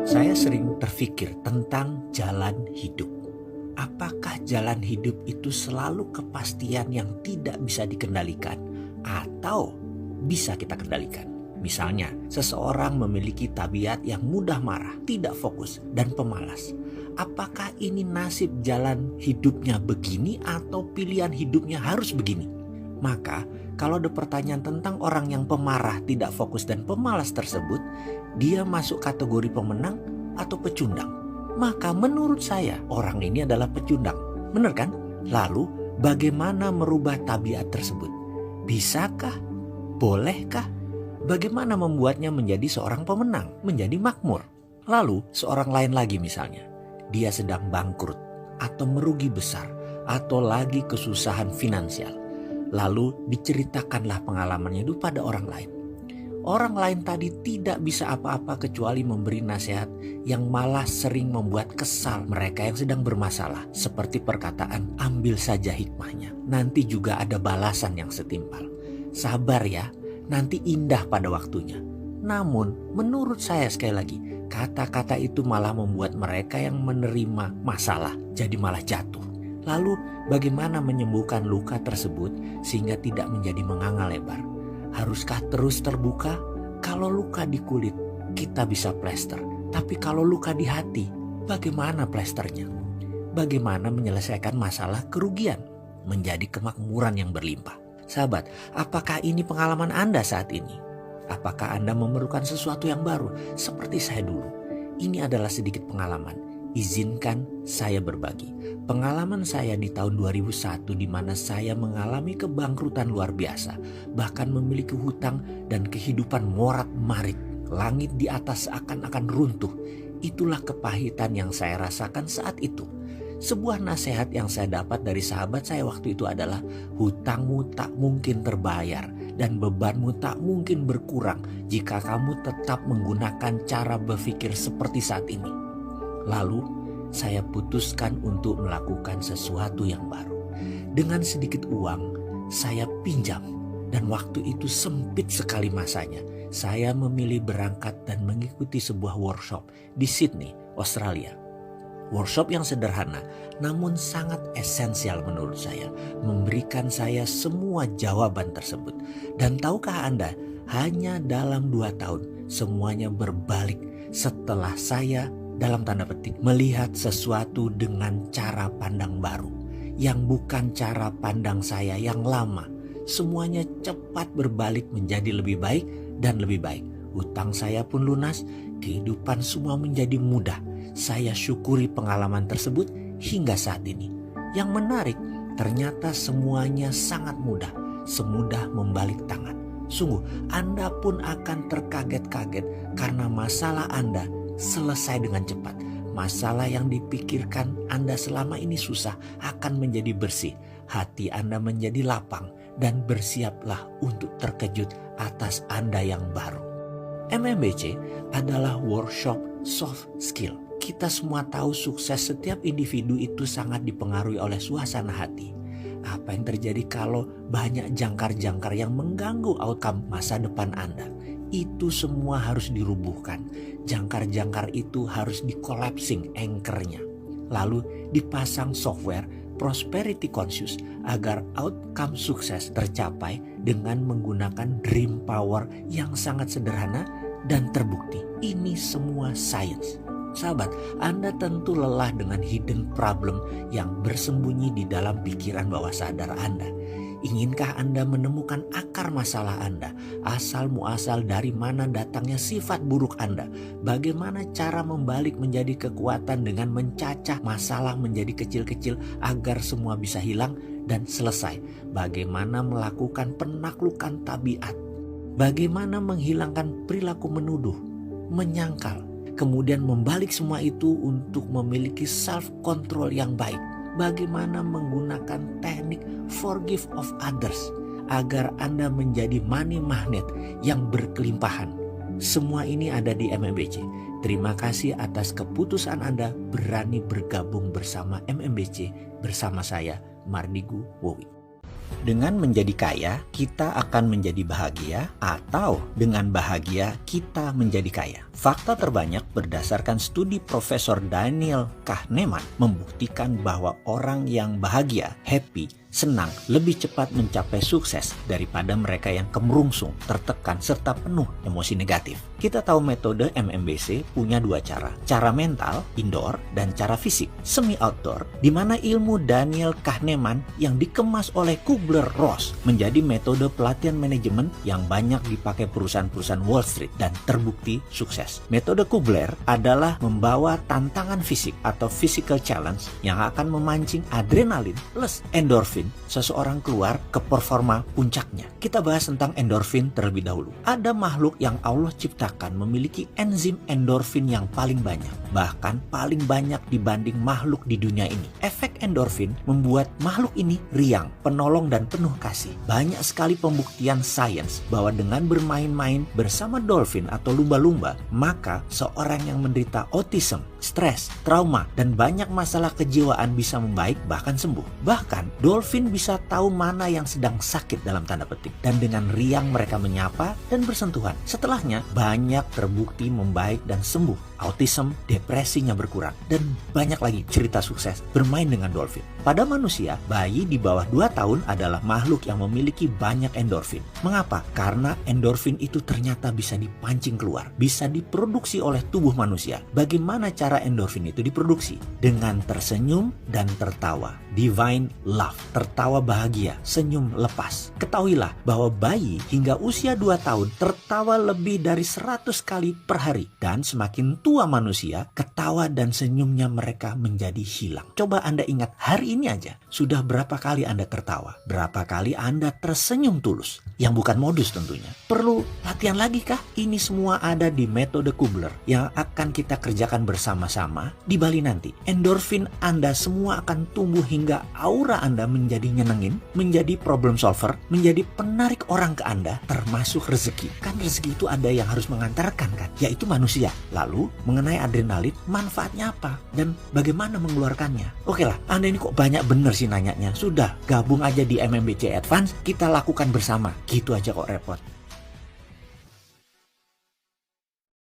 Saya sering terpikir tentang jalan hidup. Apakah jalan hidup itu selalu kepastian yang tidak bisa dikendalikan atau bisa kita kendalikan? Misalnya, seseorang memiliki tabiat yang mudah marah, tidak fokus, dan pemalas. Apakah ini nasib jalan hidupnya begini atau pilihan hidupnya harus begini? Maka, kalau ada pertanyaan tentang orang yang pemarah, tidak fokus, dan pemalas tersebut, dia masuk kategori pemenang atau pecundang? Maka menurut saya orang ini adalah pecundang. Benar kan? Lalu bagaimana merubah tabiat tersebut? Bisakah? Bolehkah? Bagaimana membuatnya menjadi seorang pemenang? Menjadi makmur? Lalu seorang lain lagi misalnya, dia sedang bangkrut atau merugi besar atau lagi kesusahan finansial. Lalu diceritakanlah pengalamannya itu pada orang lain. Orang lain tadi tidak bisa apa-apa kecuali memberi nasihat yang malah sering membuat kesal mereka yang sedang bermasalah. Seperti perkataan, ambil saja hikmahnya. Nanti juga ada balasan yang setimpal. Sabar ya, nanti indah pada waktunya. Namun menurut saya sekali lagi, kata-kata itu malah membuat mereka yang menerima masalah jadi malah jatuh. Lalu bagaimana menyembuhkan luka tersebut sehingga tidak menjadi menganga lebar? Haruskah terus terbuka? Kalau luka di kulit, kita bisa plester. Tapi kalau luka di hati, bagaimana plesternya? Bagaimana menyelesaikan masalah kerugian menjadi kemakmuran yang berlimpah? Sahabat, apakah ini pengalaman Anda saat ini? Apakah Anda memerlukan sesuatu yang baru seperti saya dulu? Ini adalah sedikit pengalaman. Izinkan saya berbagi. Pengalaman saya di tahun 2001 di mana saya mengalami kebangkrutan luar biasa. Bahkan memiliki hutang dan kehidupan morat-marit. Langit di atas seakan-akan runtuh. Itulah kepahitan yang saya rasakan saat itu. Sebuah nasihat yang saya dapat dari sahabat saya waktu itu adalah, hutangmu tak mungkin terbayar dan bebanmu tak mungkin berkurang jika kamu tetap menggunakan cara berpikir seperti saat ini. Lalu saya putuskan untuk melakukan sesuatu yang baru. Dengan sedikit uang saya pinjam, dan waktu itu sempit sekali masanya. Saya memilih berangkat dan mengikuti sebuah workshop di Sydney, Australia. Workshop yang sederhana namun sangat esensial menurut saya, memberikan saya semua jawaban tersebut. Dan tahukah Anda, hanya dalam 2 tahun semuanya berbalik setelah saya dalam tanda petik melihat sesuatu dengan cara pandang baru, yang bukan cara pandang saya yang lama. Semuanya cepat berbalik menjadi lebih baik dan lebih baik. Hutang saya pun lunas, kehidupan semua menjadi mudah. Saya syukuri pengalaman tersebut hingga saat ini. Yang menarik, ternyata semuanya sangat mudah, semudah membalik tangan. Sungguh, Anda pun akan terkaget-kaget karena masalah Anda selesai dengan cepat. Masalah yang dipikirkan Anda selama ini susah akan menjadi bersih. Hati Anda menjadi lapang dan bersiaplah untuk terkejut atas Anda yang baru. MMBC adalah workshop soft skill. Kita semua tahu sukses setiap individu itu sangat dipengaruhi oleh suasana hati. Apa yang terjadi kalau banyak jangkar-jangkar yang mengganggu outcome masa depan Anda? Itu semua harus dirubuhkan. Jangkar-jangkar itu harus di-collapsing anchor-nya. Lalu dipasang software prosperity conscious agar outcome sukses tercapai dengan menggunakan dream power yang sangat sederhana dan terbukti. Ini semua science. Sahabat, Anda tentu lelah dengan hidden problem yang bersembunyi di dalam pikiran bawah sadar Anda. Inginkah Anda menemukan akar masalah Anda? Asal muasal dari mana datangnya sifat buruk Anda? Bagaimana cara membalik menjadi kekuatan dengan mencacah masalah menjadi kecil-kecil agar semua bisa hilang dan selesai? Bagaimana melakukan penaklukan tabiat? Bagaimana menghilangkan perilaku menuduh, menyangkal? Kemudian membalik semua itu untuk memiliki self-control yang baik. Bagaimana menggunakan teknik forgive of others agar Anda menjadi money magnet yang berkelimpahan. Semua ini ada di MMBC. Terima kasih atas keputusan Anda berani bergabung bersama MMBC bersama saya, Mardigu Wowi. Dengan menjadi kaya, kita akan menjadi bahagia, atau dengan bahagia, kita menjadi kaya. Fakta terbanyak berdasarkan studi Profesor Daniel Kahneman membuktikan bahwa orang yang bahagia, happy, senang, lebih cepat mencapai sukses daripada mereka yang kemerungsung, tertekan, serta penuh emosi negatif. Kita tahu metode MMBC punya dua cara. Cara mental, indoor, dan cara fisik, semi-outdoor, di mana ilmu Daniel Kahneman yang dikemas oleh Kubler-Ross menjadi metode pelatihan manajemen yang banyak dipakai perusahaan-perusahaan Wall Street dan terbukti sukses. Metode Kubler adalah membawa tantangan fisik atau physical challenge yang akan memancing adrenalin plus endorfin seseorang keluar ke performa puncaknya. Kita bahas tentang endorfin terlebih dahulu. Ada makhluk yang Allah ciptakan memiliki enzim endorfin yang paling banyak, bahkan paling banyak dibanding makhluk di dunia ini. Efek endorfin membuat makhluk ini riang, penolong, dan penuh kasih. Banyak sekali pembuktian sains bahwa dengan bermain-main bersama dolphin atau lumba-lumba, maka seorang yang menderita autism, stres, trauma, dan banyak masalah kejiwaan bisa membaik bahkan sembuh. Bahkan dolphin bisa tahu mana yang sedang sakit dalam tanda petik, dan dengan riang mereka menyapa dan bersentuhan. Setelahnya banyak terbukti membaik dan sembuh. Autism, depresinya berkurang, dan banyak lagi cerita sukses bermain dengan dolphin. Pada manusia, bayi di bawah 2 tahun adalah makhluk yang memiliki banyak endorfin. Mengapa? Karena endorfin itu ternyata bisa dipancing keluar, bisa diproduksi oleh tubuh manusia. Bagaimana cara endorfin itu diproduksi? Dengan tersenyum dan tertawa. Divine love, tertawa bahagia, senyum lepas. Ketahuilah bahwa bayi hingga usia 2 tahun tertawa lebih dari 100 kali per hari, dan semakin tua manusia, ketawa dan senyumnya mereka menjadi hilang. Coba Anda ingat, hari ini aja sudah berapa kali Anda tertawa? Berapa kali Anda tersenyum tulus? Yang bukan modus tentunya. Perlu latihan lagi kah? Ini semua ada di metode Kubler yang akan kita kerjakan bersama-sama di Bali nanti. Endorfin Anda semua akan tumbuh hingga aura Anda menjadi nyenengin, menjadi problem solver, menjadi penarik orang ke Anda, termasuk rezeki. Kan rezeki itu ada yang harus mengantarkan kan, yaitu manusia. Lalu mengenai adrenalin, manfaatnya apa dan bagaimana mengeluarkannya? Oke lah, Anda ini kok banyak bener sih nanyanya. Sudah, gabung aja di MMBC Advance, kita lakukan bersama. Gitu aja kok repot.